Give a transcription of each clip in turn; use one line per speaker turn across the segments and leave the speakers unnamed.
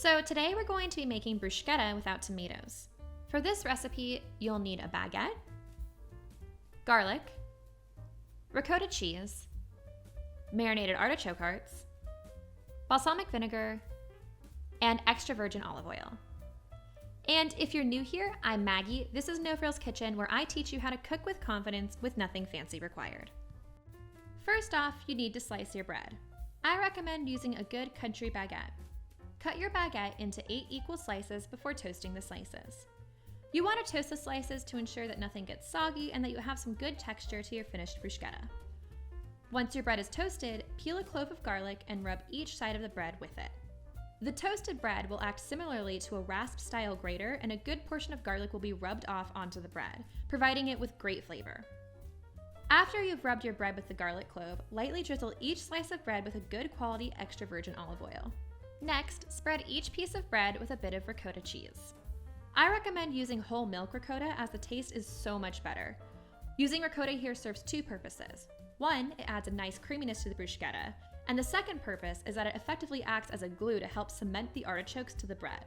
So today we're going to be making bruschetta without tomatoes. For this recipe, you'll need a baguette, garlic, ricotta cheese, marinated artichoke hearts, balsamic vinegar, and extra virgin olive oil. And if you're new here, I'm Maggie. This is No Frills Kitchen, where I teach you how to cook with confidence with nothing fancy required. First off, you need to slice your bread. I recommend using a good country baguette. Cut your baguette into 8 equal slices before toasting the slices. You want to toast the slices to ensure that nothing gets soggy and that you have some good texture to your finished bruschetta. Once your bread is toasted, peel a clove of garlic and rub each side of the bread with it. The toasted bread will act similarly to a rasp-style grater, and a good portion of garlic will be rubbed off onto the bread, providing it with great flavor. After you've rubbed your bread with the garlic clove, lightly drizzle each slice of bread with a good quality extra virgin olive oil. Next, spread each piece of bread with a bit of ricotta cheese. I recommend using whole milk ricotta as the taste is so much better. Using ricotta here serves 2 purposes. One, it adds a nice creaminess to the bruschetta, and the second purpose is that it effectively acts as a glue to help cement the artichokes to the bread.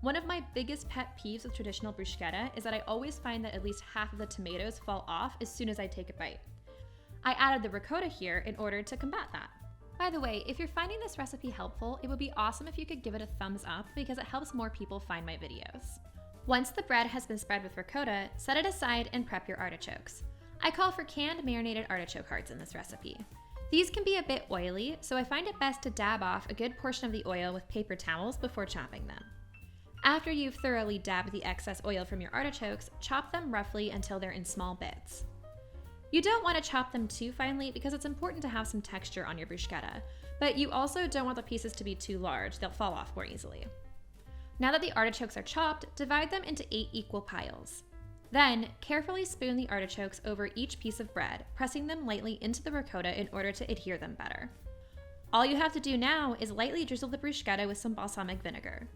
One of my biggest pet peeves with traditional bruschetta is that I always find that at least half of the tomatoes fall off as soon as I take a bite. I added the ricotta here in order to combat that. By the way, if you're finding this recipe helpful, it would be awesome if you could give it a thumbs up because it helps more people find my videos. Once the bread has been spread with ricotta, set it aside and prep your artichokes. I call for canned marinated artichoke hearts in this recipe. These can be a bit oily, so I find it best to dab off a good portion of the oil with paper towels before chopping them. After you've thoroughly dabbed the excess oil from your artichokes, chop them roughly until they're in small bits. You don't want to chop them too finely because it's important to have some texture on your bruschetta, but you also don't want the pieces to be too large, they'll fall off more easily. Now that the artichokes are chopped, divide them into 8 equal piles. Then, carefully spoon the artichokes over each piece of bread, pressing them lightly into the ricotta in order to adhere them better. All you have to do now is lightly drizzle the bruschetta with some balsamic vinegar.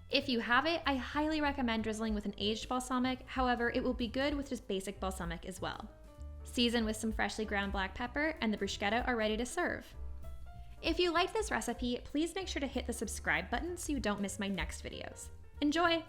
If you have it, I highly recommend drizzling with an aged balsamic, however, it will be good with just basic balsamic as well. Season with some freshly ground black pepper, and the bruschetta are ready to serve. If you liked this recipe, please make sure to hit the subscribe button so you don't miss my next videos. Enjoy!